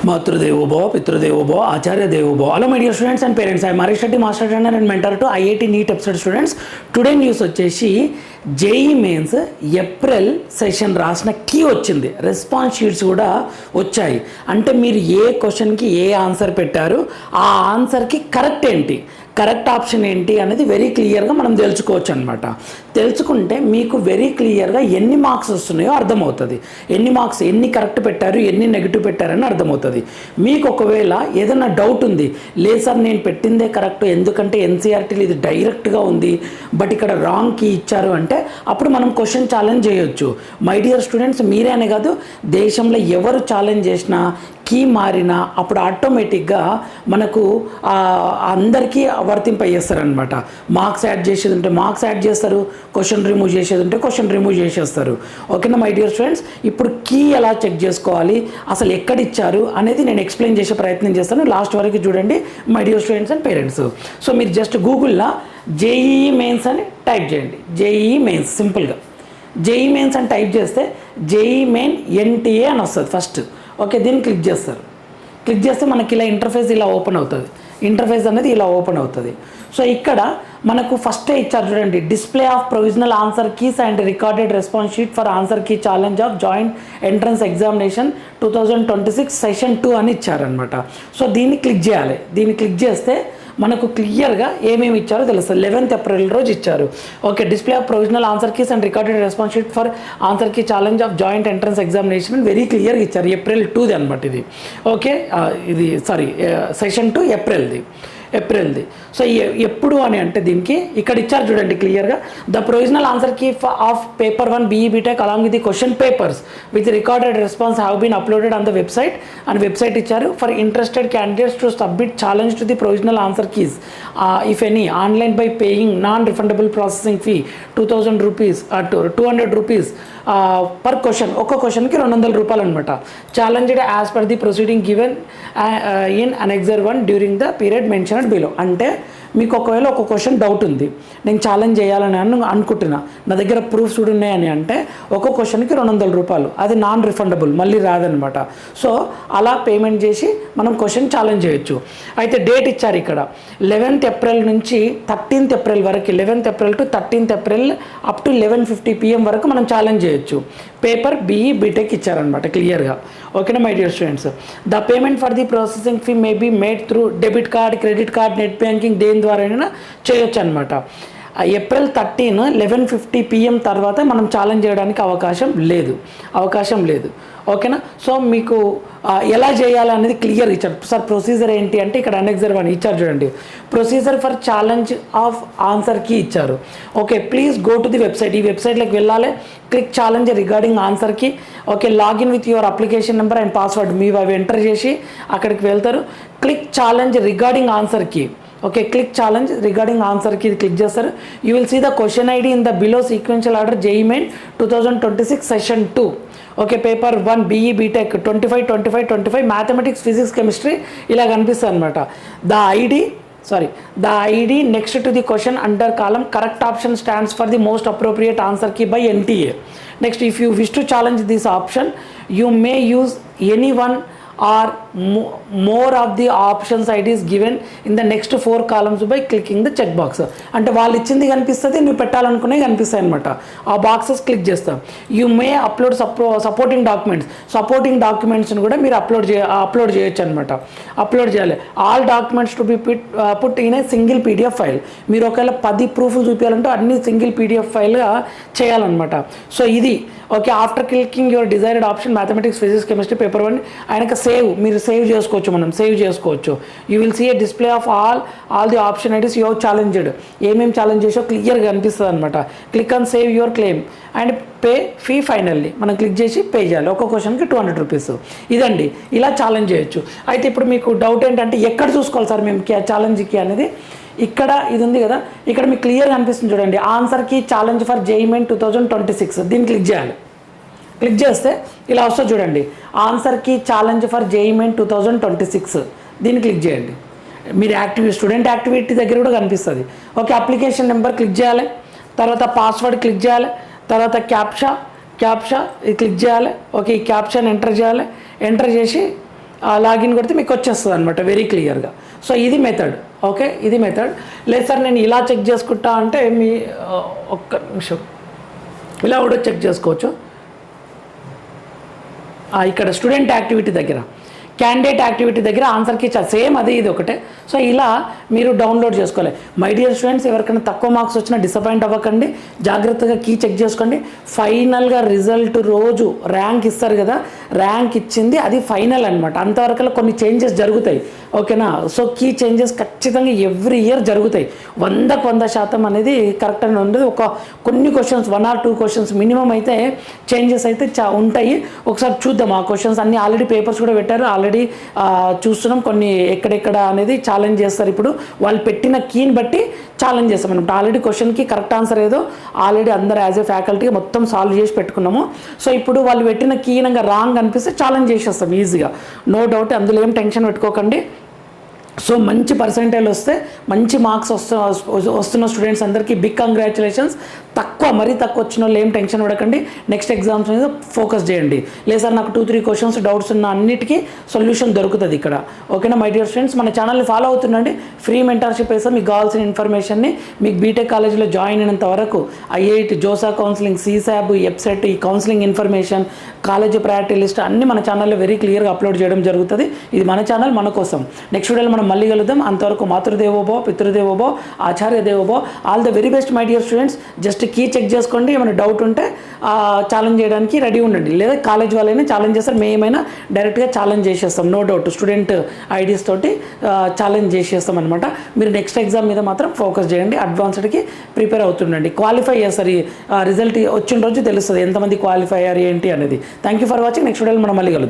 मातृदेवो भव पितृदेवो भव आचार्य देवो भव. Hello my dear students and parents, I am Marish Reddy, master trainer and mentor to IIT NEET episode students. Today news వచ్చేసి JEE mains April session రాసిన key వచ్చింది, response sheets కూడా వచ్చాయి. అంటే మీరు ఏ క్వశ్చన్కి ఏ ఆన్సర్ పెట్టారు, ఆ ఆన్సర్కి కరెక్ట్ ఏంటి, కరెక్ట్ ఆప్షన్ ఏంటి అనేది వెరీ క్లియర్గా మనం తెలుసుకోవచ్చు అనమాట. తెలుసుకుంటే మీకు వెరీ క్లియర్గా ఎన్ని మార్క్స్ వస్తున్నాయో అర్థమవుతుంది, ఎన్ని మార్క్స్ ఎన్ని కరెక్ట్ పెట్టారు ఎన్ని నెగిటివ్ పెట్టారని అర్థమవుతుంది. మీకు ఒకవేళ ఏదైనా డౌట్ ఉంది, లేదు సార్ నేను పెట్టిందే కరెక్ట్, ఎందుకంటే ఎన్సీఆర్టీలో ఇది డైరెక్ట్గా ఉంది బట్ ఇక్కడ రాంగ్ కీ ఇచ్చారు అంటే అప్పుడు మనం క్వశ్చన్ ఛాలెంజ్ చేయొచ్చు. మై డియర్ స్టూడెంట్స్, మీరే అనే కాదు, దేశంలో ఎవరు ఛాలెంజ్ చేసినా కీ మారినా అప్పుడు ఆటోమేటిక్గా మనకు అందరికీ వర్తింపజేస్తారనమాట. మార్క్స్ యాడ్ చేసేది ఉంటే మార్క్స్ యాడ్ చేస్తారు, క్వశ్చన్ రిమూవ్ చేసేది ఉంటే క్వశ్చన్ రిమూవ్ చేసేస్తారు. ఓకేనా మై డియర్ స్టూడెంట్స్, ఇప్పుడు కీ ఎలా చెక్ చేసుకోవాలి, అసలు ఎక్కడ ఇచ్చారు అనేది నేను ఎక్స్ప్లెయిన్ చేసే ప్రయత్నం చేస్తాను. లాస్ట్ వరకు చూడండి my dear students and parents. So మీరు జస్ట్ గూగుల్లో జేఈఈ మెయిన్స్ అని టైప్ చేయండి, జేఈఈ మెయిన్స్ సింపుల్గా జేఈఈ మెయిన్స్ అని టైప్ చేస్తే జేఈఈ మెయిన్ ఎన్టీఏ అని వస్తుంది ఫస్ట్. ఓకే, దీన్ని క్లిక్ చేస్తారు. క్లిక్ చేస్తే మనకి ఇలా ఇంటర్ఫేస్ ఇలా ఓపెన్ అవుతుంది, ఇంటర్ఫేస్ అనేది ఇలా ఓపెన్ అవుతుంది. సో ఇక్కడ మనకు ఫస్టే ఇచ్చారు చూడండి, display of provisional answer keys and recorded response sheet for answer key challenge of joint entrance examination 2026 session 2 అని ఇచ్చారనమాట. సో దీన్ని క్లిక్ చేయాలి. దీన్ని క్లిక్ చేస్తే మనకు క్లియర్గా ఏమేమి ఇచ్చారో తెలుస్తుంది. 11th ఏప్రిల్ రోజు ఇచ్చారు. Okay, display of provisional answer keys and recorded response sheet for answer key challenge of joint entrance examination very క్లియర్గా ఇచ్చారు. ఏప్రిల్ 2ది అనమాట ఇది. ఓకే, ఇది సారీ సెషన్ 2 ఏప్రిల్ది. సో ఎప్పుడు అని అంటే దీనికి ఇక్కడ ఇచ్చారు చూడండి క్లియర్గా, the provisional answer key of paper 1 BE BTech along with the question papers with recorded response have been uploaded on the website అని వెబ్సైట్ ఇచ్చారు. For interested candidates to submit challenge to the provisional answer keys if any online by paying non refundable processing fee 2000 rupees 200 rupees per question. ఒక్క క్వశ్చన్కి 200 రూపాయలు అనమాట. Challenged as per the proceeding given in annexure 1 during the period mentioned below. అంటే మీకు ఒకవేళ ఒక question doubt ఉంది, నేను ఛాలెంజ్ చేయాలని అనుకుంటున్నా, నా దగ్గర ప్రూఫ్స్ కూడా ఉన్నాయని అంటే ఒక క్వశ్చన్కి 200 రూపాయలు, అది నాన్ రిఫండబుల్, మళ్ళీ రాదనమాట. సో అలా పేమెంట్ చేసి మనం క్వశ్చన్ ఛాలెంజ్ చేయొచ్చు. అయితే డేట్ ఇచ్చారు ఇక్కడ 11th ఏప్రిల్ నుంచి 13th ఏప్రిల్ వరకు, 11th April to 13th April up to 11:50 PM వరకు మనం ఛాలెంజ్ చేయొచ్చు. పేపర్ BE BTech ఇచ్చారనమాట క్లియర్గా. ఓకేనా my dear students, the payment for the processing fee may be made through debit card, credit card, net banking, దేని ద్వారా చేయొచ్చు అనమాట. ఏప్రిల్ 13 11:50 PM తర్వాత మనం ఛాలెంజ్ చేయడానికి అవకాశం లేదు. ఓకేనా, సో మీకు ఎలా చేయాలనేది క్లియర్ ఇచ్చారు. సార్ ప్రొసీజర్ ఏంటి అంటే ఇక్కడ అనెక్సర్ 1 ఇచ్చారు చూడండి, procedure for challenge of answer key ఇచ్చారు. Okay, please go to the website, ఈ వెబ్సైట్లోకి వెళ్ళాలి, click challenge regarding answer key. Okay, login with your application number and password మీరు అవి ఎంటర్ చేసి అక్కడికి వెళ్తారు. Click challenge regarding answer key. Okay, click challenge regarding ఆన్సర్కి క్లిక్ చేస్తారు. You will see the question ID in the below sequential order JEE main 2026 session 2. Okay, paper 1 BE BTech 25 mathematics, physics, chemistry ఇలా కనిపిస్తుంది అనమాట. The ID next to the question under column correct option stands for the most appropriate answer key by NTA. Next, if you wish to challenge this option you may use any one or more of the options IDs given in the next 4 columns by clicking the check box. అంటే వాళ్ళు ఇచ్చింది కనిపిస్తుంది, నువ్వు పెట్టాలనుకునే కనిపిస్తాయి అనమాట. ఆ boxes click చేస్తాం. You may upload supporting డాక్యుమెంట్స్ని కూడా మీరు అప్లోడ్ చేయొచ్చు అనమాట. అప్లోడ్ చేయాలి. All documents to be put in a single PDF file. మీరు ఒకవేళ 10 ప్రూఫ్లు చూపించాలంటే అన్ని సింగిల్ PDF ఫైల్గా చేయాలన్నమాట. సో ఇది okay, after clicking your desired option mathematics, physics, chemistry, paper 1 ఆయనకు మీరు సేవ్ చేసుకోవచ్చు. You will see a display of all the option IDs you have challenged. ఏమేమి ఛాలెంజ్ చేసో క్లియర్గా కనిపిస్తుంది అనమాట. Click on save your claim and pay fee finally. మనం click చేసి పే చేయాలి. ఒక్క క్వశ్చన్కి 200 రూపీస్. ఇదండి, ఇలా ఛాలెంజ్ చేయొచ్చు. అయితే ఇప్పుడు మీకు డౌట్ ఏంటంటే ఎక్కడ చూసుకోవాలి సార్ మేము ఛాలెంజ్కి అనేది, ఇక్కడ ఇది ఉంది కదా, ఇక్కడ మీకు క్లియర్గా అనిపిస్తుంది చూడండి, answer key challenge for JEE main 2026. దీన్ని క్లిక్ చేయాలి. క్లిక్ చేస్తే ఇలా వస్తుంది చూడండి, answer key challenge for JEE main 2026. దీన్ని క్లిక్ చేయండి. మీరు స్టూడెంట్ యాక్టివిటీ దగ్గర కూడా కనిపిస్తుంది. ఓకే, అప్లికేషన్ నెంబర్ క్లిక్ చేయాలి, తర్వాత పాస్వర్డ్ క్లిక్ చేయాలి, తర్వాత క్యాప్షా ఇది క్లిక్ చేయాలి. ఓకే, ఈ క్యాప్షన్ ఎంటర్ చేయాలి. ఎంటర్ చేసి లాగిన్ కొడితే మీకు వచ్చేస్తుంది అనమాట వెరీ క్లియర్గా. సో ఇది మెథడ్. ఓకే, ఇది మెథడ్. లేదు సార్ నేను ఇలా చెక్ చేసుకుంటా అంటే మీ ఒక్క నిమిషం ఇలా కూడా చెక్ చేసుకోవచ్చు. ఇక్కడ స్టూడెంట్ యాక్టివిటీ దగ్గర, క్యాండిడేట్ యాక్టివిటీ దగ్గర ఆన్సర్కి సేమ్ అది ఇది ఒకటే. సో ఇలా మీరు డౌన్లోడ్ చేసుకోవాలి. మై డియర్ స్టూడెంట్స్, ఎవరికైనా తక్కువ మార్క్స్ వచ్చినా డిసప్పాయింట్ అవ్వకండి, జాగ్రత్తగా కీ చెక్ చేసుకోండి. ఫైనల్గా రిజల్ట్ రోజు ర్యాంక్ ఇస్తారు కదా, ర్యాంక్ ఇచ్చింది అది ఫైనల్ అనమాట. అంతవరకు కొన్ని చేంజెస్ జరుగుతాయి. ఓకేనా? సో కీ చేంజెస్ ఖచ్చితంగా ఎవ్రీ ఇయర్ జరుగుతాయి. 100% అనేది కరెక్ట్ అని ఉండదు. కొన్ని క్వశ్చన్స్ 1 or 2 క్వశ్చన్స్ మినిమం అయితే చేంజెస్ అయితే ఉంటాయి. ఒకసారి చూద్దాం. ఆ క్వశ్చన్స్ అన్ని ఆల్రెడీ పేపర్స్ కూడా పెట్టారు, ఆల్రెడీ చూస్తున్నాం. కొన్ని ఎక్కడెక్కడ అనేది ఛాలెంజ్ చేస్తారు. ఇప్పుడు వాళ్ళు పెట్టిన కీని బట్టి ఛాలెంజ్ చేస్తాం అనమాట. ఆల్రెడీ క్వశ్చన్కి కరెక్ట్ ఆన్సర్ ఏదో ఆల్రెడీ అందరూ యాజ్ ఏ ఫ్యాకల్టీ మొత్తం సాల్వ్ చేసి పెట్టుకున్నాము. సో ఇప్పుడు వాళ్ళు పెట్టిన కీనంగా రాంగ్ అనిపిస్తే ఛాలెంజ్ చేసేస్తాం ఈజీగా, నో డౌట్. అందులో ఏం టెన్షన్ పెట్టుకోకండి. సో మంచి పర్సెంటేజ్ వస్తే, మంచి మార్క్స్ వస్తున్న స్టూడెంట్స్ అందరికీ బిగ్ కంగ్రాచులేషన్స్. మరీ తక్కువ వచ్చిన వాళ్ళు ఏం టెన్షన్ పడకండి. నెక్స్ట్ ఎగ్జామ్స్ మీద ఫోకస్ చేయండి. లేదు సార్ నాకు 2-3 క్వశ్చన్స్ డౌట్స్ ఉన్న అన్నిటికీ సొల్యూషన్ దొరుకుతుంది ఇక్కడ. ఓకేనా మై డియర్ స్టూడెంట్స్? మన ఛానల్ని ఫాలో అవుతుండండి. ఫ్రీ మెంటర్షిప్ వేస్తే మీకు కావాల్సిన ఇన్ఫర్మేషన్ని మీకు బీటెక్ కాలేజీలో జాయిన్ అయినంత వరకు IIT, JoSAA counselling, CSAB, EAPCET, ఈ counselling information, college priority list అన్నీ మన ఛానల్లో వెరీ క్లియర్గా అప్లోడ్ చేయడం జరుగుతుంది. ఇది మన ఛానల్, మన కోసం. నెక్స్ట్ వీడియోలో మనం మళ్ళీ కలుద్దాం. అంతవరకు మాతృదేవోభవ, పితృదేవోభవ, ఆచార్య దేవోభవ. All the very best my dear students. Just key check చేసుకోండి. ఏమైనా డౌట్ ఉంటే ఛాలెంజ్ చేయడానికి రెడీ ఉండండి. లేదా కాలేజ్ వాళ్ళైనా ఛాలెంజ్ చేస్తారు, మేమైనా డైరెక్ట్గా ఛాలెంజ్ చేసేస్తాం. నో డౌట్ స్టూడెంట్ ఐడీస్ తోటి ఛాలెంజ్ చేసేస్తాం అనమాట. మీరు నెక్స్ట్ ఎగ్జామ్ మీద మాత్రం ఫోకస్ చేయండి. అడ్వాన్స్డ్కి ప్రిపేర్ అవుతుండండి. క్వాలిఫై చేస్తారు. రిజల్ట్ వచ్చిన రోజు తెలుస్తుంది ఎంతమంది క్వాలిఫై అయ్యారు ఏంటి అనేది. Thank you for watching. Next వీడియోలో మనం మళ్ళీ కలుద్దాం.